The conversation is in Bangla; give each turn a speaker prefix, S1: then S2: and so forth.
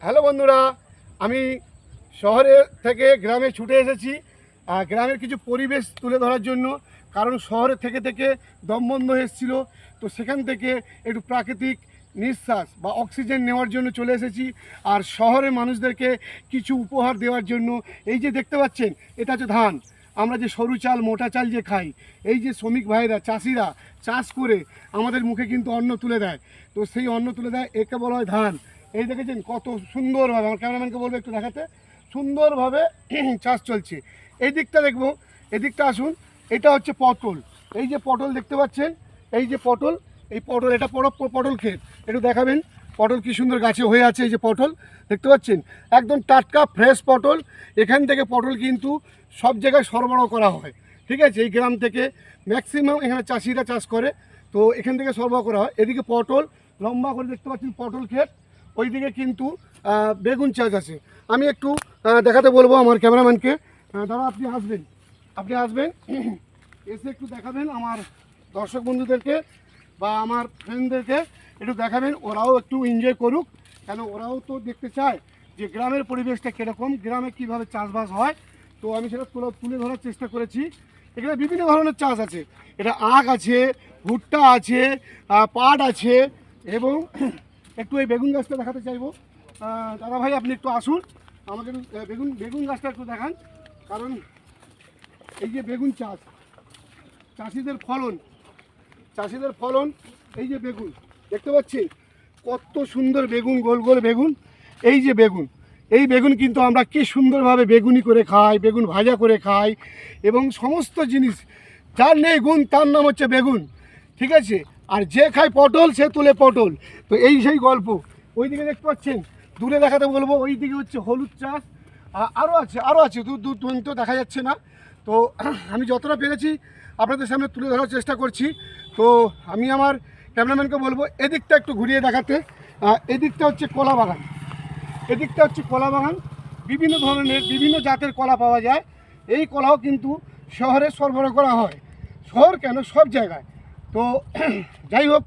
S1: হ্যালো বন্ধুরা, আমি শহরে থেকে গ্রামে ছুটে এসেছি গ্রামের কিছু পরিবেশ তুলে ধরার জন্য। কারণ শহরে থেকে থেকে দম বন্ধ এসেছিল, তো সেখান থেকে একটু প্রাকৃতিক নিঃশ্বাস বা অক্সিজেন নেওয়ার জন্য চলে এসেছি। আর শহরের মানুষদেরকে কিছু উপহার দেওয়ার জন্য। এই যে দেখতে পাচ্ছেন, এটা হচ্ছে ধান। আমরা যে সরু চাল মোটা চাল যে খাই, এই যে শ্রমিক ভাইরা চাষিরা চাষ করে আমাদের মুখে কিন্তু অন্ন তুলে দেয়, তো সেই অন্ন তুলে দেয়, একে বলা হয় ধান। এই দেখেছেন কত সুন্দরভাবে, আমার ক্যামেরাম্যানকে বলবো একটু দেখাতে, সুন্দরভাবে চাষ চলছে। এই দিকটা দেখবো, এদিকটা আসুন। এটা হচ্ছে পটল। এই যে পটল দেখতে পাচ্ছেন, এই যে পটল, এই পটল, এটা পটল ক্ষেত। একটু দেখাবেন পটল কি সুন্দর গাছে হয়ে আছে। এই যে পটল দেখতে পাচ্ছেন, একদম টাটকা ফ্রেশ পটল। এখান থেকে পটল কিন্তু সব জায়গায় সরবরাহ করা হয়, ঠিক আছে। এই গ্রাম থেকে ম্যাক্সিমাম এখানে চাষিরা চাষ করে, তো এখান থেকে সরবরাহ করা হয়। এদিকে পটল লম্বা করে দেখতে পাচ্ছেন পটল ক্ষেত, ওইদিকে কিন্তু বেগুন চাষ আছে। আমি একটু দেখাতে বলবো আমার ক্যামেরাম্যানকে। দাদা আপনি আসবেন এসে একটু দেখাবেন আমার দর্শক বন্ধুদেরকে বা আমার ফ্রেন্ডদেরকে, একটু দেখাবেন, ওরাও একটু এনজয় করুক। কেন ওরাও তো দেখতে চায় যে গ্রামের পরিবেশটা কীরকম, গ্রামে কীভাবে চাষবাস হয়। তো আমি সেটা তুলে ধরার চেষ্টা করেছি। এখানে বিভিন্ন ধরনের চাষ আছে, এটা আখ আছে, ভুট্টা আছে, পাট আছে, এবং একটু এই বেগুন গাছটা দেখাতে চাইবো। দাদা ভাই আপনি একটু আসুন, আমাকে একটু বেগুন গাছটা একটু দেখান। কারণ এই যে বেগুন চাষ, চাষিদের ফলন, এই যে বেগুন দেখতে পাচ্ছি কত সুন্দর বেগুন, গোল গোল বেগুন। এই যে বেগুন, এই বেগুন কিন্তু আমরা কি সুন্দরভাবে বেগুনি করে খাই, বেগুন ভাজা করে খাই, এবং সমস্ত জিনিস যার নেই গুণ তার নাম হচ্ছে বেগুন, ঠিক আছে। আর যে খায় পটল সে তুলে পটল। তো এই সেই গল্প। ওই দিকে দেখতে পাচ্ছেন, দূরে দেখাতে বলবো, ওই দিকে হচ্ছে হলুদ চাষ। আরও আছে দূর দূরান্ত দেখা যাচ্ছে না। তো আমি যতটা পেরেছি আপনাদের সামনে তুলে ধরার চেষ্টা করছি। তো আমি আমার ক্যামেরাম্যানকে বলবো এদিকটা একটু ঘুরিয়ে দেখাতে। এদিকটা হচ্ছে কলা বাগান, বিভিন্ন ধরনের বিভিন্ন জাতের কলা পাওয়া যায়। এই কলাও কিন্তু শহরে সরবরাহ করা হয়, শহর কেন সব জায়গায়। তো যাই হোক,